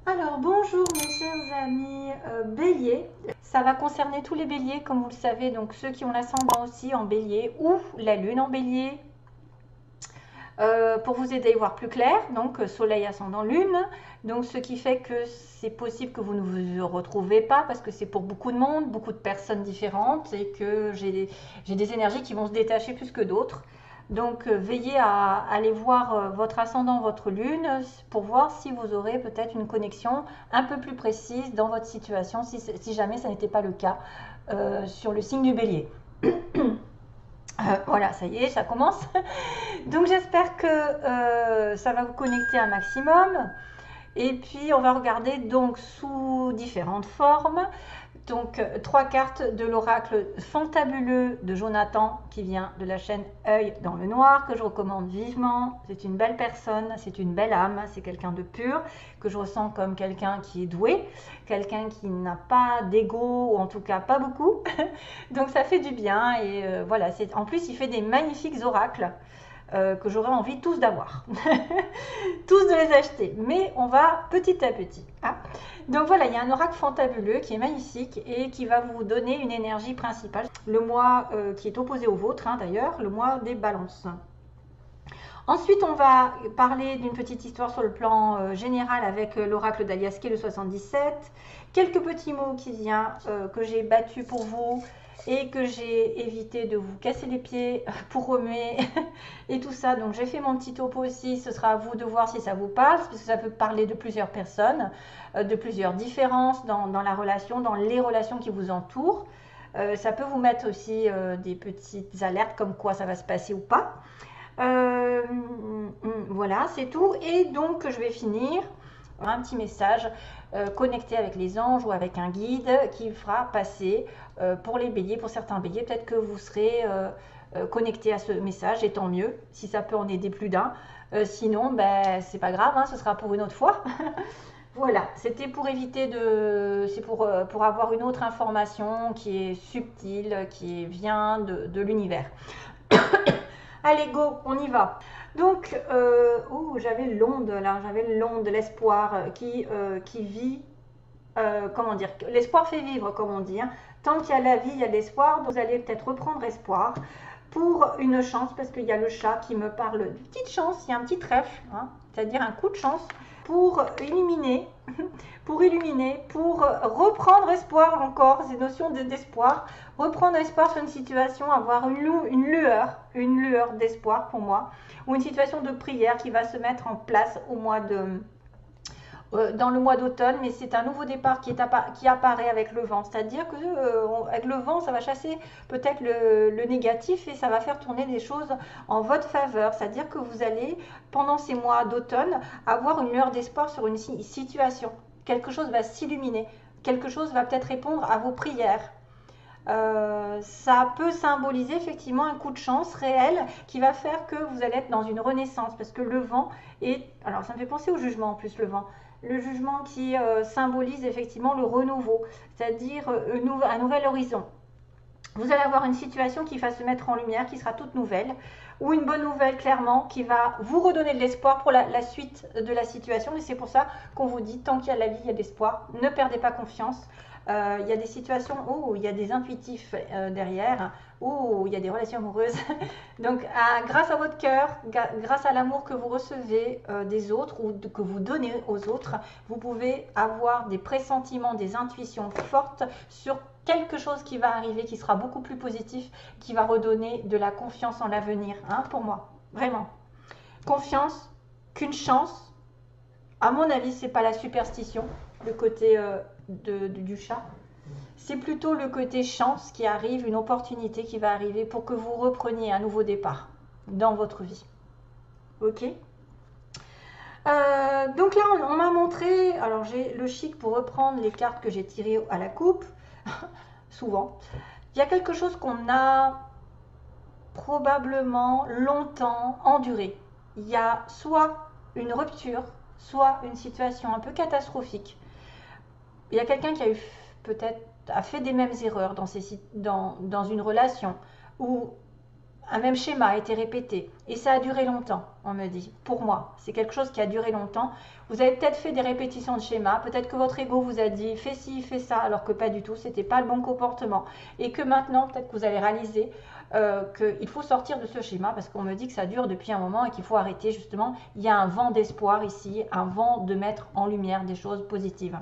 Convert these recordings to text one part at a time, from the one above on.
Alors bonjour mes chers amis béliers, ça va concerner tous les béliers comme vous le savez, donc ceux qui ont l'ascendant aussi en bélier ou la lune en bélier. Pour vous aider à y voir plus clair, donc soleil, ascendant, lune, donc ce qui fait que c'est possible que vous ne vous retrouvez pas parce que c'est pour beaucoup de monde, beaucoup de personnes différentes et que j'ai des énergies qui vont se détacher plus que d'autres. Donc veillez à aller voir votre ascendant, votre lune pour voir si vous aurez peut-être une connexion un peu plus précise dans votre situation si jamais ça n'était pas le cas sur le signe du bélier. Voilà, ça y est, ça commence. Donc j'espère que ça va vous connecter un maximum. Et puis on va regarder donc sous différentes formes. Donc trois cartes de l'oracle fantabuleux de Jonathan qui vient de la chaîne Œil dans le Noir que je recommande vivement. C'est une belle personne, c'est une belle âme, c'est quelqu'un de pur que je ressens comme quelqu'un qui est doué, quelqu'un qui n'a pas d'ego ou en tout cas pas beaucoup. Donc ça fait du bien et voilà. En plus il fait des magnifiques oracles. Que j'aurais envie tous d'avoir, tous de les acheter, mais on va petit à petit. Hein. Donc voilà, il y a un oracle fantabuleux qui est magnifique et qui va vous donner une énergie principale, le mois qui est opposé au vôtre hein, d'ailleurs, le mois des balances. Ensuite, on va parler d'une petite histoire sur le plan général avec l'oracle d'Aliaské le 77. Quelques petits mots qui viennent que j'ai battus pour vous et que j'ai évité de vous casser les pieds pour remuer et tout ça. Donc j'ai fait mon petit topo aussi, ce sera à vous de voir si ça vous parle, parce que ça peut parler de plusieurs personnes, de plusieurs différences dans la relation, dans les relations qui vous entourent. Ça peut vous mettre aussi des petites alertes comme quoi ça va se passer ou pas. Voilà, c'est tout. Et donc, je vais finir un petit message connecté avec les anges ou avec un guide qui fera passer pour les béliers, pour certains béliers, peut-être que vous serez connecté à ce message et tant mieux si ça peut en aider plus d'un. Sinon, ben, c'est pas grave, hein, ce sera pour une autre fois. Voilà, c'était pour éviter de. C'est pour avoir une autre information qui est subtile, qui vient de l'univers. Allez, go, on y va. Donc, j'avais l'onde là, j'avais l'onde, l'espoir qui vit. Comment dire, l'espoir fait vivre, comme on dit. Hein. Tant qu'il y a la vie, il y a l'espoir. Donc, vous allez peut-être reprendre espoir pour une chance, parce qu'il y a le chat qui me parle de petite chance, il y a un petit trèfle, hein, c'est-à-dire un coup de chance pour illuminer, pour reprendre espoir encore, ces notions d'espoir, reprendre espoir sur une situation, avoir une lueur d'espoir pour moi, ou une situation de prière qui va se mettre en place au mois dans le mois d'automne, mais c'est un nouveau départ qui apparaît avec le vent. C'est-à-dire que avec le vent, ça va chasser peut-être le négatif et ça va faire tourner des choses en votre faveur. C'est-à-dire que vous allez, pendant ces mois d'automne, avoir une lueur d'espoir sur une situation. Quelque chose va s'illuminer, quelque chose va peut-être répondre à vos prières. Ça peut symboliser effectivement un coup de chance réel qui va faire que vous allez être dans une renaissance parce que le vent est... Alors ça me fait penser au jugement en plus le vent. Le jugement qui symbolise effectivement le renouveau, c'est-à-dire un nouvel horizon. Vous allez avoir une situation qui va se mettre en lumière, qui sera toute nouvelle, ou une bonne nouvelle clairement, qui va vous redonner de l'espoir pour la suite de la situation. Et c'est pour ça qu'on vous dit, tant qu'il y a la vie, il y a de l'espoir. Ne perdez pas confiance. Il y a des situations où il y a des intuitifs derrière, où il y a des relations amoureuses. Donc, grâce à votre cœur, grâce à l'amour que vous recevez des autres ou que vous donnez aux autres, vous pouvez avoir des pressentiments, des intuitions fortes sur quelque chose qui va arriver, qui sera beaucoup plus positif, qui va redonner de la confiance en l'avenir, hein, pour moi, vraiment. Confiance, qu'une chance. À mon avis, c'est pas la superstition, le côté du chat. C'est plutôt le côté chance qui arrive, une opportunité qui va arriver pour que vous repreniez un nouveau départ dans votre vie. Ok. Donc là, on m'a montré, alors j'ai le chic pour reprendre les cartes que j'ai tirées à la coupe, souvent. Il y a quelque chose qu'on a probablement longtemps enduré. Il y a soit une rupture, soit une situation un peu catastrophique. Il y a quelqu'un qui a eu peut-être a fait des mêmes erreurs dans une relation ou un même schéma a été répété et ça a duré longtemps, on me dit. Pour moi, c'est quelque chose qui a duré longtemps. Vous avez peut-être fait des répétitions de schémas, peut-être que votre ego vous a dit fais ci, fais ça, alors que pas du tout, c'était pas le bon comportement. Et que maintenant, peut-être que vous allez réaliser qu'il faut sortir de ce schéma parce qu'on me dit que ça dure depuis un moment et qu'il faut arrêter justement. Il y a un vent d'espoir ici, un vent de mettre en lumière des choses positives.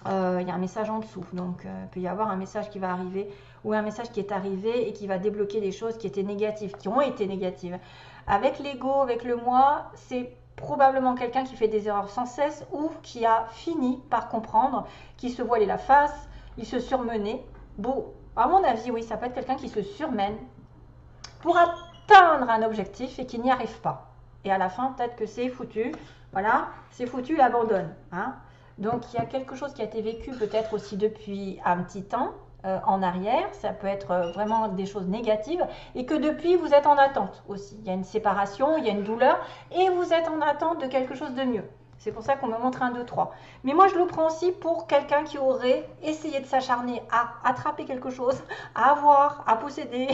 Il y a un message en dessous, donc il peut y avoir un message qui va arriver ou un message qui est arrivé et qui va débloquer des choses qui étaient négatives, qui ont été négatives. Avec l'ego, avec le moi, c'est probablement quelqu'un qui fait des erreurs sans cesse ou qui a fini par comprendre, qui se voilait la face, il se surmenait. Bon, à mon avis, oui, ça peut être quelqu'un qui se surmène pour atteindre un objectif et qui n'y arrive pas. Et à la fin, peut-être que c'est foutu, voilà, c'est foutu, il abandonne, hein. Donc, il y a quelque chose qui a été vécu peut-être aussi depuis un petit temps en arrière. Ça peut être vraiment des choses négatives et que depuis, vous êtes en attente aussi. Il y a une séparation, il y a une douleur et vous êtes en attente de quelque chose de mieux. C'est pour ça qu'on me montre 1, 2, 3. Mais moi, je le prends aussi pour quelqu'un qui aurait essayé de s'acharner à attraper quelque chose, à avoir, à posséder,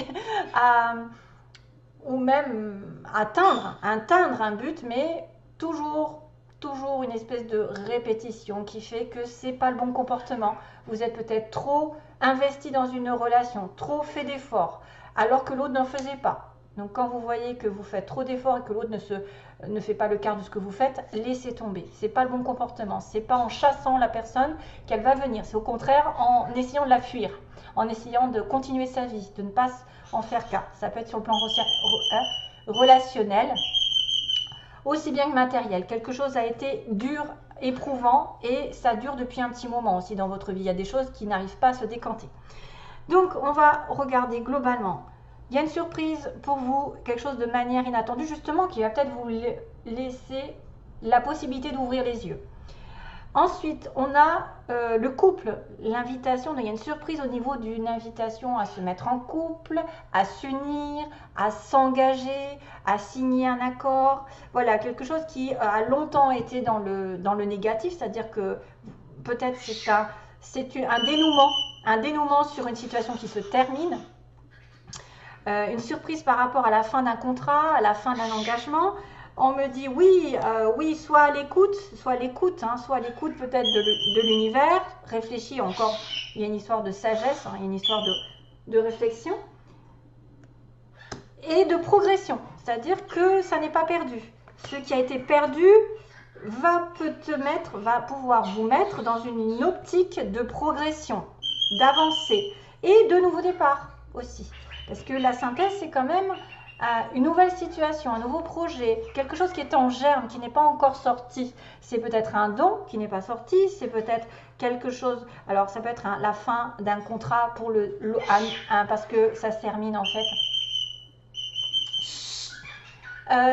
ou même atteindre un but, mais toujours une espèce de répétition qui fait que c'est pas le bon comportement. Vous êtes peut-être trop investi dans une relation, trop fait d'efforts, alors que l'autre n'en faisait pas. Donc quand vous voyez que vous faites trop d'efforts et que l'autre ne fait pas le quart de ce que vous faites, laissez tomber. C'est pas le bon comportement. C'est pas en chassant la personne qu'elle va venir. C'est au contraire en essayant de la fuir, en essayant de continuer sa vie, de ne pas en faire cas. Ça peut être sur le plan relationnel, aussi bien que matériel. Quelque chose a été dur, éprouvant et ça dure depuis un petit moment aussi dans votre vie. Il y a des choses qui n'arrivent pas à se décanter. Donc, on va regarder globalement. Il y a une surprise pour vous, quelque chose de manière inattendue, justement, qui va peut-être vous laisser la possibilité d'ouvrir les yeux. Ensuite, on a le couple, l'invitation. Il y a une surprise au niveau d'une invitation à se mettre en couple, à s'unir, à s'engager, à signer un accord. Voilà, quelque chose qui a longtemps été dans le négatif, c'est-à-dire que peut-être c'est un dénouement sur une situation qui se termine. Une surprise par rapport à la fin d'un contrat, à la fin d'un engagement. On me dit oui, oui, soit à l'écoute peut-être de l'univers. Réfléchis encore, il y a une histoire de sagesse, il y a une histoire de réflexion et de progression. C'est-à-dire que ça n'est pas perdu. Ce qui a été perdu va pouvoir vous mettre dans une optique de progression, d'avancée et de nouveau départ aussi. Parce que la synthèse, c'est quand même une nouvelle situation, un nouveau projet, quelque chose qui est en germe, qui n'est pas encore sorti. C'est peut-être un don qui n'est pas sorti, c'est peut-être quelque chose. Alors, ça peut être la fin d'un contrat pour parce que ça se termine en fait.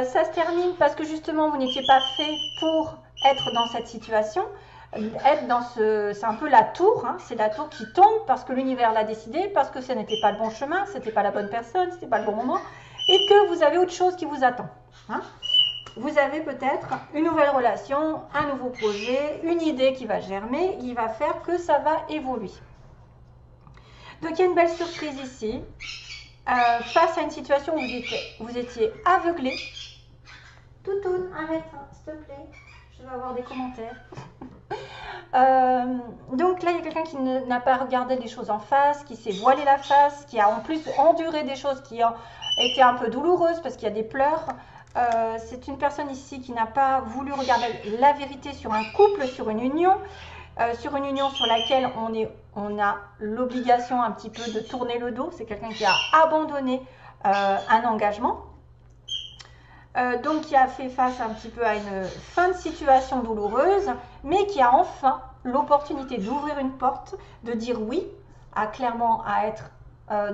Ça se termine parce que justement, vous n'étiez pas fait pour être dans cette situation. C'est un peu la tour, hein, c'est la tour qui tombe parce que l'univers l'a décidé, parce que ce n'était pas le bon chemin, ce n'était pas la bonne personne, ce n'était pas le bon moment, et que vous avez autre chose qui vous attend. Hein. Vous avez peut-être une nouvelle relation, un nouveau projet, une idée qui va germer, qui va faire que ça va évoluer. Donc il y a une belle surprise ici, face à une situation où vous étiez aveuglé. Toutoune, arrête, s'il te plaît, je vais avoir des commentaires. Donc là, il y a quelqu'un qui n'a pas regardé les choses en face, qui s'est voilé la face, qui a en plus enduré des choses qui ont été un peu douloureuses parce qu'il y a des pleurs. C'est une personne ici qui n'a pas voulu regarder la vérité sur un couple, sur une union sur laquelle on a l'obligation un petit peu de tourner le dos. C'est quelqu'un qui a abandonné un engagement. Donc qui a fait face un petit peu à une fin de situation douloureuse, mais qui a enfin l'opportunité d'ouvrir une porte, de dire oui, clairement à être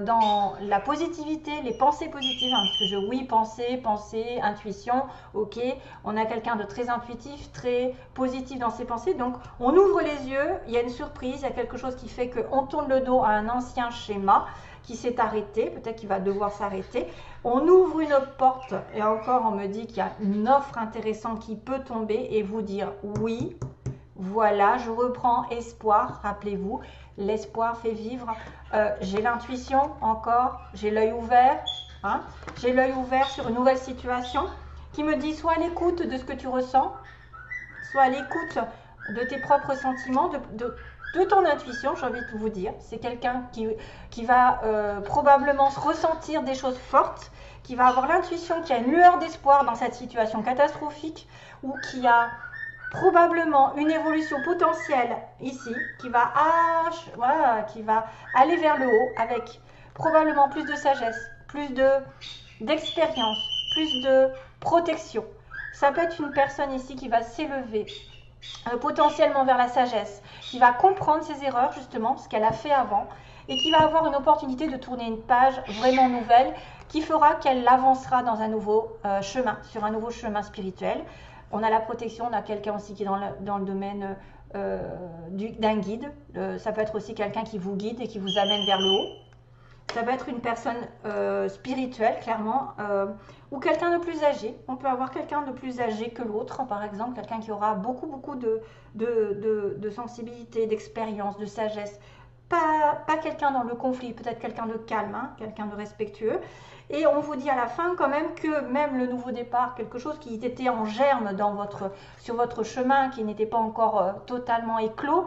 dans la positivité, les pensées positives, hein, parce que oui, pensée, intuition, ok, on a quelqu'un de très intuitif, très positif dans ses pensées, donc on ouvre les yeux, il y a une surprise, il y a quelque chose qui fait qu'on tourne le dos à un ancien schéma qui s'est arrêté, peut-être qu'il va devoir s'arrêter. On ouvre une porte et encore on me dit qu'il y a une offre intéressante qui peut tomber et vous dire oui, voilà, je reprends espoir, rappelez-vous, l'espoir fait vivre. J'ai l'intuition encore, j'ai l'œil ouvert, Hein. J'ai l'œil ouvert sur une nouvelle situation qui me dit soit à l'écoute de ce que tu ressens, soit à l'écoute de tes propres sentiments, de ton intuition, j'ai envie de vous dire. C'est quelqu'un qui va probablement ressentir des choses fortes, qui va avoir l'intuition qu'il y a une lueur d'espoir dans cette situation catastrophique ou qui a probablement une évolution potentielle ici qui va aller vers le haut avec probablement plus de sagesse, plus d'expérience, plus de protection. Ça peut être une personne ici qui va s'élever potentiellement vers la sagesse, qui va comprendre ses erreurs justement, ce qu'elle a fait avant, et qui va avoir une opportunité de tourner une page vraiment nouvelle qui fera qu'elle avancera dans un nouveau chemin, sur un nouveau chemin spirituel. On a la protection, on a quelqu'un aussi qui est dans le domaine d'un guide. Ça peut être aussi quelqu'un qui vous guide et qui vous amène vers le haut. Ça peut être une personne spirituelle, clairement, ou quelqu'un de plus âgé. On peut avoir quelqu'un de plus âgé que l'autre, par exemple, quelqu'un qui aura beaucoup de sensibilité, d'expérience, de sagesse. Pas quelqu'un dans le conflit, peut-être quelqu'un de calme, hein, quelqu'un de respectueux. Et on vous dit à la fin quand même que même le nouveau départ, quelque chose qui était en germe sur votre chemin, qui n'était pas encore totalement éclos,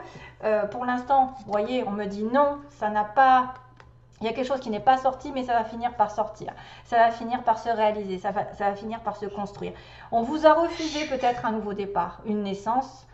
pour l'instant, vous voyez, on me dit non, ça n'a pas... Il y a quelque chose qui n'est pas sorti, mais ça va finir par sortir. Ça va finir par se réaliser, ça va finir par se construire. On vous a refusé peut-être un nouveau départ, une naissance,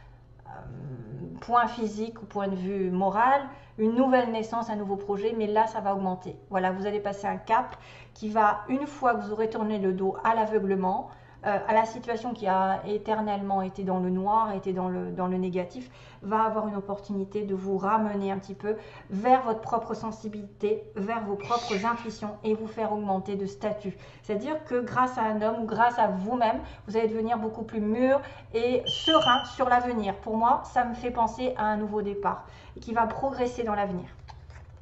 point physique ou point de vue moral, une nouvelle naissance, un nouveau projet, mais là, ça va augmenter. Voilà, vous allez passer un cap qui va, une fois que vous aurez tourné le dos à l'aveuglement, à la situation qui a éternellement été dans le noir, été dans le négatif, va avoir une opportunité de vous ramener un petit peu vers votre propre sensibilité, vers vos propres intuitions et vous faire augmenter de statut. C'est-à-dire que grâce à un homme ou grâce à vous-même, vous allez devenir beaucoup plus mûr et serein sur l'avenir. Pour moi, ça me fait penser à un nouveau départ et qui va progresser dans l'avenir.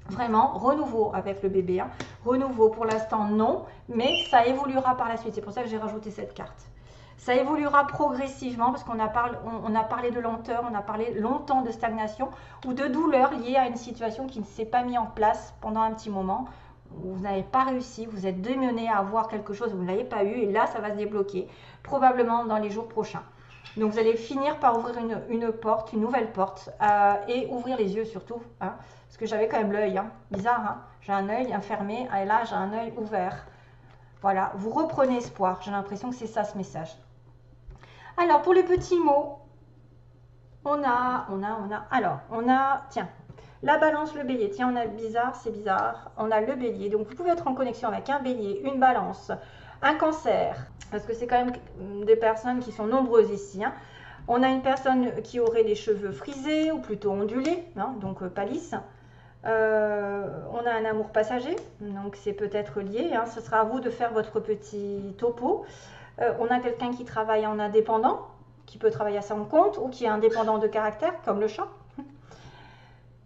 Vraiment, renouveau avec le bébé. Hein. Renouveau, pour l'instant, non, mais ça évoluera par la suite. C'est pour ça que j'ai rajouté cette carte. Ça évoluera progressivement parce qu'on a parlé de lenteur, on a parlé longtemps de stagnation ou de douleur liée à une situation qui ne s'est pas mise en place pendant un petit moment. Vous n'avez pas réussi, vous êtes démené à avoir quelque chose, vous ne l'avez pas eu et là, ça va se débloquer, probablement dans les jours prochains. Donc, vous allez finir par ouvrir une porte, une nouvelle porte et ouvrir les yeux surtout. Hein, parce que j'avais quand même l'œil, hein, bizarre, hein, j'ai un œil fermé et là, j'ai un œil ouvert. Voilà, vous reprenez espoir. J'ai l'impression que c'est ça ce message. Alors, pour les petits mots, tiens, la balance, le bélier. Tiens, on a bizarre, c'est bizarre. On a le bélier. Donc, vous pouvez être en connexion avec un bélier, une balance, un cancer. Parce que c'est quand même des personnes qui sont nombreuses ici. Hein. On a une personne qui aurait les cheveux frisés ou plutôt ondulés, hein, donc pas lisses. On a un amour passager, donc c'est peut-être lié. Hein. Ce sera à vous de faire votre petit topo. On a quelqu'un qui travaille en indépendant, qui peut travailler à son compte ou qui est indépendant de caractère, comme le chat.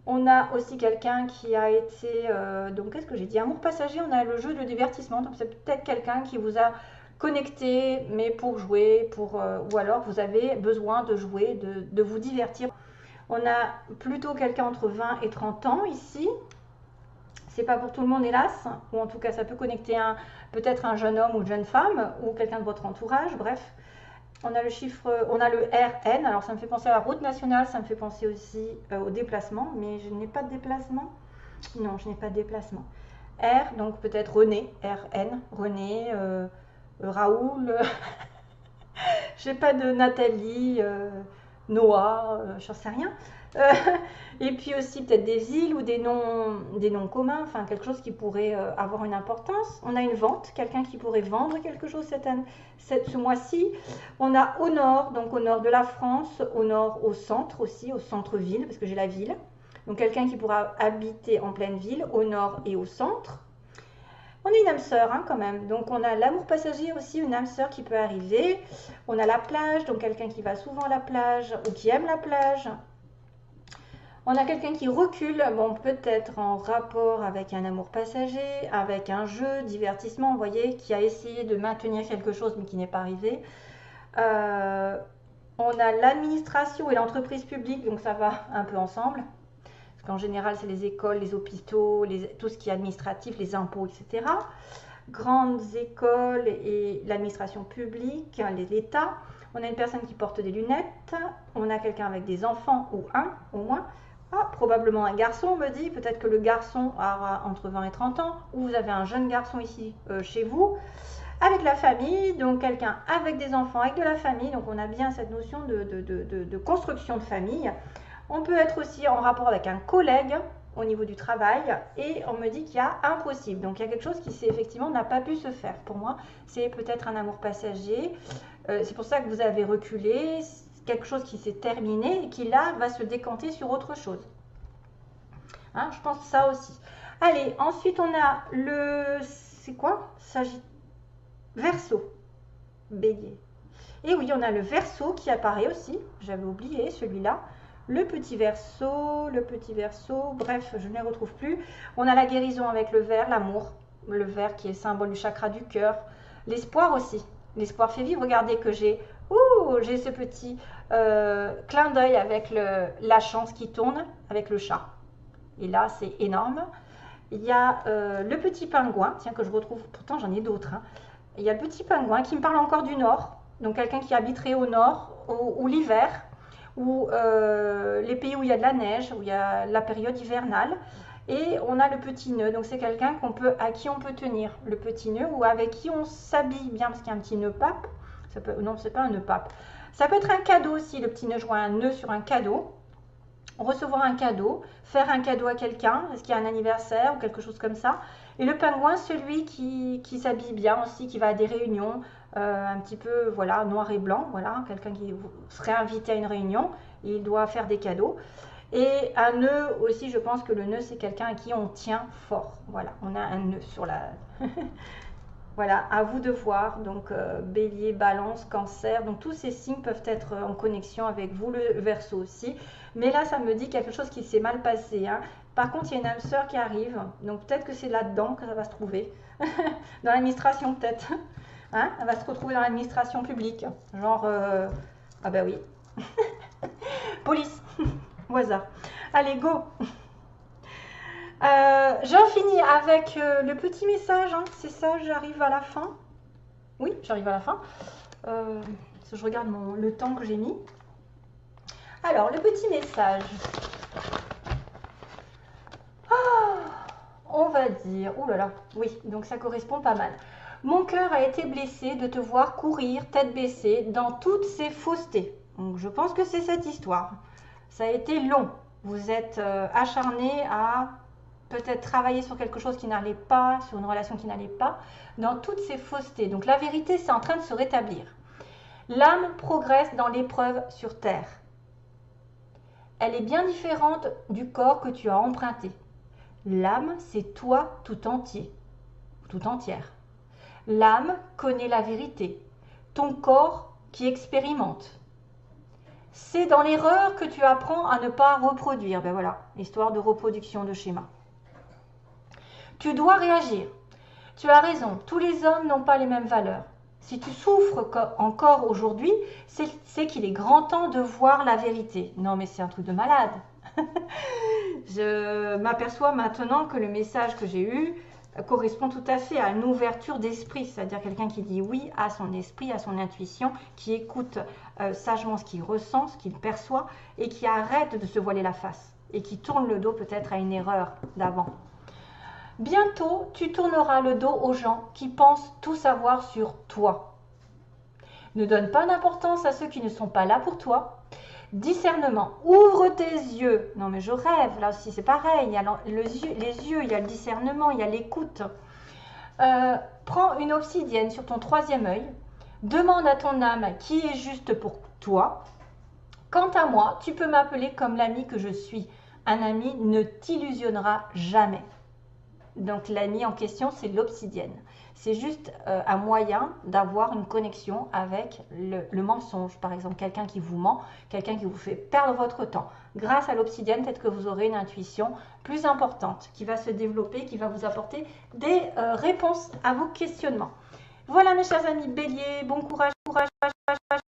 On a aussi quelqu'un qui a été, donc qu'est-ce que j'ai dit, amour passager, on a le jeu de divertissement, donc c'est peut-être quelqu'un qui vous a connecté, mais pour jouer, ou alors vous avez besoin de jouer, de vous divertir. On a plutôt quelqu'un entre 20 et 30 ans ici. C'est pas pour tout le monde, hélas, ou en tout cas, ça peut connecter peut-être un jeune homme ou une jeune femme, ou quelqu'un de votre entourage, bref. On a le chiffre, on a le RN, alors ça me fait penser à la route nationale, ça me fait penser aussi au déplacement, mais je n'ai pas de déplacement. Non, je n'ai pas de déplacement. R, donc peut-être René, RN, René, Raoul, je n'ai pas de Nathalie, Noah, j'en sais rien. Et puis aussi peut-être des villes ou des noms communs, enfin quelque chose qui pourrait avoir une importance. On a une vente, quelqu'un qui pourrait vendre quelque chose ce mois-ci. On a au nord, donc au nord de la France, au nord, au centre aussi, au centre-ville, parce que j'ai la ville. Donc quelqu'un qui pourra habiter en pleine ville, au nord et au centre. On a une âme sœur hein, quand même, donc on a l'amour passager aussi, une âme sœur qui peut arriver. On a la plage, donc quelqu'un qui va souvent à la plage ou qui aime la plage. On a quelqu'un qui recule, bon peut-être en rapport avec un amour passager, avec un jeu, divertissement, vous voyez, qui a essayé de maintenir quelque chose mais qui n'est pas arrivé. On a l'administration et l'entreprise publique, donc ça va un peu ensemble. Parce qu'en général, c'est les écoles, les hôpitaux, tout ce qui est administratif, les impôts, etc. grandes écoles et l'administration publique, l'État. On a une personne qui porte des lunettes. On a quelqu'un avec des enfants, ou un au moins. Ah, probablement un garçon, on me dit. Peut-être que le garçon aura entre 20 et 30 ans. Ou vous avez un jeune garçon ici chez vous. Avec la famille, donc quelqu'un avec des enfants, avec de la famille. Donc on a bien cette notion de construction de famille. On peut être aussi en rapport avec un collègue au niveau du travail, et on me dit qu'il y a impossible. Donc il y a quelque chose qui effectivement n'a pas pu se faire. Pour moi, c'est peut-être un amour passager. C'est pour ça que vous avez reculé, quelque chose qui s'est terminé et qui là va se décanter sur autre chose. Hein, je pense ça aussi. Allez, ensuite on a le... C'est quoi? Verseau, Bélier. Et oui, on a le Verseau qui apparaît aussi. J'avais oublié celui-là. Le petit Verseau, bref, je ne les retrouve plus. On a la guérison avec le vert, l'amour. Le vert qui est symbole du chakra du cœur. L'espoir aussi. L'espoir fait vivre. Regardez que j'ai ce petit clin d'œil avec la chance qui tourne avec le chat. Et là, c'est énorme. Il y a le petit pingouin, tiens, que je retrouve, pourtant j'en ai d'autres. Hein. Il y a le petit pingouin qui me parle encore du nord. Donc quelqu'un qui habiterait au nord, ou l'hiver, ou les pays où il y a de la neige, où il y a la période hivernale. Et on a le petit nœud, donc c'est quelqu'un à qui on peut tenir le petit nœud, ou avec qui on s'habille bien, parce qu'il y a un petit nœud pape. Non, c'est pas un nœud pape. Ça peut être un cadeau aussi, le petit nœud, je vois un nœud sur un cadeau. Recevoir un cadeau, faire un cadeau à quelqu'un, est-ce qu'il y a un anniversaire ou quelque chose comme ça. Et le pingouin, celui qui s'habille bien aussi, qui va à des réunions, un petit peu, voilà, noir et blanc, voilà, quelqu'un qui serait invité à une réunion, et il doit faire des cadeaux. Et un nœud aussi, je pense que le nœud, c'est quelqu'un à qui on tient fort. Voilà, on a un nœud sur la... Voilà, à vous de voir. Donc, Bélier, Balance, Cancer. Donc, tous ces signes peuvent être en connexion avec vous, le Verseau aussi. Mais là, ça me dit quelque chose qui s'est mal passé. Hein. Par contre, il y a une âme sœur qui arrive. Donc, peut-être que c'est là-dedans que ça va se trouver. Dans l'administration, peut-être. Hein, elle va se retrouver dans l'administration publique. Genre, ah ben oui. Police. Au hasard. Allez, go. J'en finis avec le petit message, hein. C'est ça, j'arrive à la fin. Oui, j'arrive à la fin. Je regarde le temps que j'ai mis. Alors, le petit message. On va dire, oh là là, oui, donc ça correspond pas mal. Mon cœur a été blessé de te voir courir tête baissée dans toutes ces faussetés. Donc, je pense que c'est cette histoire. Ça a été long. Vous êtes acharné à... peut-être travailler sur quelque chose qui n'allait pas, sur une relation qui n'allait pas, dans toutes ces faussetés. Donc la vérité, c'est en train de se rétablir. L'âme progresse dans l'épreuve sur terre. Elle est bien différente du corps que tu as emprunté. L'âme, c'est toi tout entier, tout entière. L'âme connaît la vérité, ton corps qui expérimente. C'est dans l'erreur que tu apprends à ne pas reproduire. Ben voilà, histoire de reproduction de schéma. Tu dois réagir. Tu as raison, tous les hommes n'ont pas les mêmes valeurs. Si tu souffres encore aujourd'hui, c'est qu'il est grand temps de voir la vérité. Non mais c'est un truc de malade. Je m'aperçois maintenant que le message que j'ai eu correspond tout à fait à une ouverture d'esprit, c'est-à-dire quelqu'un qui dit oui à son esprit, à son intuition, qui écoute sagement ce qu'il ressent, ce qu'il perçoit, et qui arrête de se voiler la face, et qui tourne le dos peut-être à une erreur d'avant. Bientôt, tu tourneras le dos aux gens qui pensent tout savoir sur toi. Ne donne pas d'importance à ceux qui ne sont pas là pour toi. Discernement, ouvre tes yeux. Non mais je rêve, là aussi c'est pareil, il y a les yeux, il y a le discernement, il y a l'écoute. Prends une obsidienne sur ton troisième œil. Demande à ton âme qui est juste pour toi. Quant à moi, tu peux m'appeler comme l'ami que je suis. Un ami ne t'illusionnera jamais. Donc l'ami en question, c'est l'obsidienne. C'est juste un moyen d'avoir une connexion avec le mensonge. Par exemple, quelqu'un qui vous ment, quelqu'un qui vous fait perdre votre temps. Grâce à l'obsidienne, peut-être que vous aurez une intuition plus importante qui va se développer, qui va vous apporter des réponses à vos questionnements. Voilà mes chers amis béliers, bon courage, courage.